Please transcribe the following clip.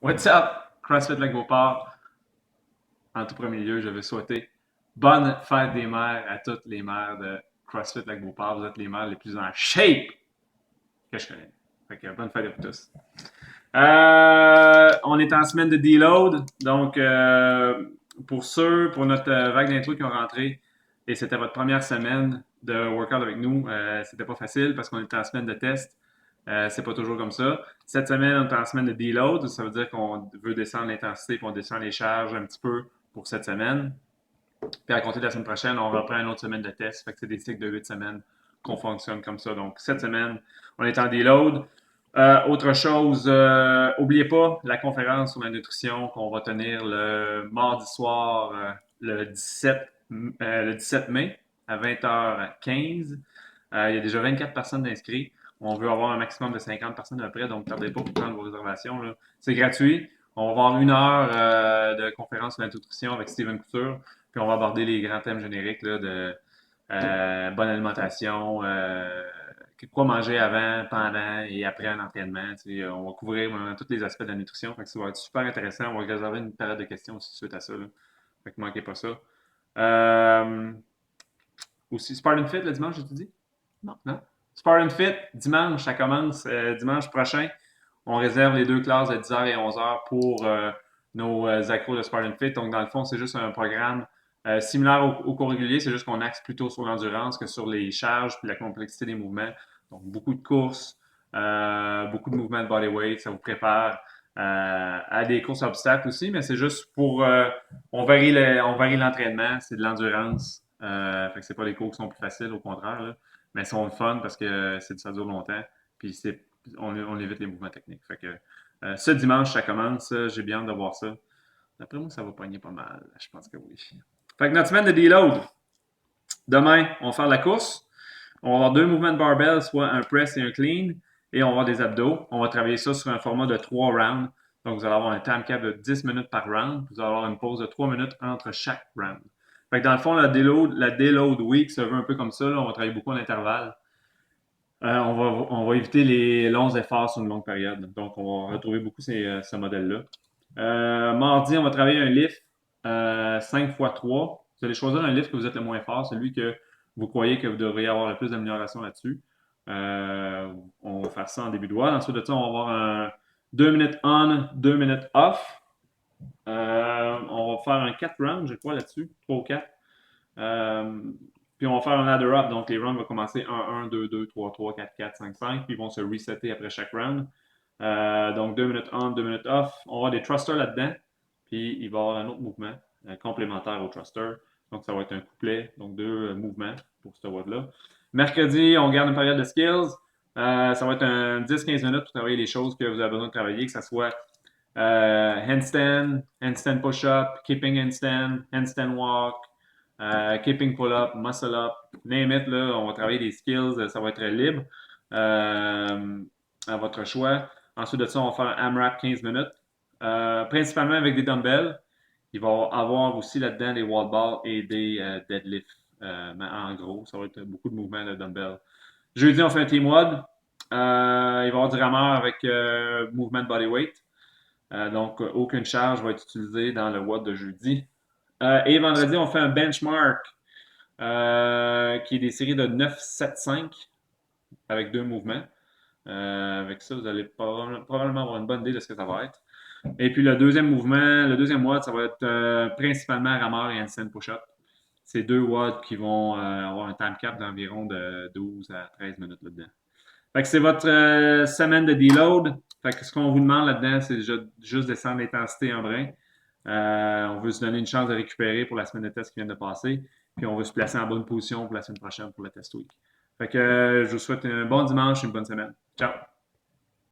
What's up? CrossFit Lac Beauport. En tout premier lieu, je veux souhaiter bonne fête des mères à toutes les mères de CrossFit Lac Beauport. Vous êtes les mères les plus en shape que je connais. Fait que bonne fête à vous tous. On est en semaine de deload. Donc, pour notre vague d'intro qui ont rentré, et c'était votre première semaine de workout avec nous, c'était pas facile parce qu'on était en semaine de test. C'est pas toujours comme ça. Cette semaine, on est en semaine de deload. Ça veut dire qu'on veut descendre l'intensité puis on descend les charges un petit peu pour cette semaine. Puis à compter de la semaine prochaine, on reprend une autre semaine de test. Fait que c'est des cycles de 8 semaines qu'on fonctionne comme ça. Donc, cette semaine, on est en deload. Autre chose, oubliez pas la conférence sur la nutrition qu'on va tenir le mardi soir, le 17 mai à 20h15. Il y a déjà 24 personnes d'inscrits. On veut avoir un maximum de 50 personnes après, donc ne tardez pas pour prendre vos réservations. C'est gratuit. On va avoir une heure de conférence sur la nutrition avec Steven Couture, puis on va aborder les grands thèmes génériques là, de bonne alimentation, quoi manger avant, pendant et après un entraînement. On va couvrir tous les aspects de la nutrition. Fait que ça va être super intéressant. On va réserver une période de questions aussi suite à ça. Là. Fait que manquez pas ça. Euh, Aussi, Spartan Fit le dimanche, j'ai-tu dit? Non. Non? Spartan Fit, dimanche, ça commence dimanche prochain. On réserve les deux classes de 10h et 11h pour nos accros de Spartan Fit. Donc, dans le fond, c'est juste un programme similaire au cours régulier. C'est juste qu'on axe plutôt sur l'endurance que sur les charges et la complexité des mouvements. Donc, beaucoup de courses, beaucoup de mouvements de bodyweight. Ça vous prépare à des courses à obstacles aussi, mais c'est juste pour... on varie l'entraînement. C'est de l'endurance. Fait que c'est pas les cours qui sont plus faciles, au contraire. Là. Mais ils sont le fun parce que ça dure longtemps. Puis on évite les mouvements techniques. Fait que ce dimanche, ça commence. J'ai bien hâte de voir ça. D'après moi, ça va pogner pas mal. Je pense que oui. Fait que notre semaine de deload. Demain, on va faire la course. On va avoir deux mouvements de barbell, soit un press et un clean. Et on va avoir des abdos. On va travailler ça sur un format de 3 rounds. Donc, vous allez avoir un time cap de 10 minutes par round. Vous allez avoir une pause de 3 minutes entre chaque round. Fait que dans le fond, la deload week se veut un peu comme ça. Là. On va travailler beaucoup en intervalle. On va éviter les longs efforts sur une longue période. Donc, on va retrouver beaucoup ce modèle-là. Mardi, on va travailler un lift 5 x 3. Vous allez choisir un lift que vous êtes le moins fort, celui que vous croyez que vous devriez avoir le plus d'amélioration là-dessus. On va faire ça en début de WOD. Ensuite de ça, on va avoir un 2 minutes on, 2 minutes off. On va faire un 4 rounds, je crois, là-dessus. 3 ou 4. Puis on va faire un ladder up. Donc les rounds vont commencer 1-1, 2-2, 3-3, 4-4, 5-5. Puis ils vont se resetter après chaque round. Donc 2 minutes on, 2 minutes off. On va avoir des thrusters là-dedans. Puis il va y avoir un autre mouvement complémentaire au thruster. Donc ça va être un couplet. Donc deux mouvements pour ce WOD-là. Mercredi, on garde une période de skills. Ça va être un 10-15 minutes pour travailler les choses que vous avez besoin de travailler, que ce soit handstand, handstand push-up, keeping handstand walk, keeping pull-up, muscle-up, name it, là, on va travailler des skills, ça va être libre à votre choix. Ensuite de ça, on va faire un AMRAP 15 minutes, principalement avec des dumbbells. Il va y avoir aussi là-dedans des wall balls et des deadlifts. Mais en gros, ça va être beaucoup de mouvements de dumbbells. Jeudi, on fait un team WOD. Il va y avoir du rameur avec mouvement de bodyweight. Donc, aucune charge va être utilisée dans le WOD de jeudi. Et vendredi, on fait un benchmark qui est des séries de 9-7-5 avec deux mouvements. Avec ça, vous allez probablement avoir une bonne idée de ce que ça va être. Et puis le deuxième mouvement, le deuxième WOD, ça va être principalement rameur et handstand push-up. C'est deux WOD qui vont avoir un time cap d'environ de 12 à 13 minutes là-dedans. Fait que c'est votre semaine de deload. Fait que ce qu'on vous demande là-dedans, c'est juste descendre l'intensité en brin. On veut se donner une chance de récupérer pour la semaine de test qui vient de passer. Puis on veut se placer en bonne position pour la semaine prochaine pour le test week. Fait que je vous souhaite un bon dimanche et une bonne semaine. Ciao!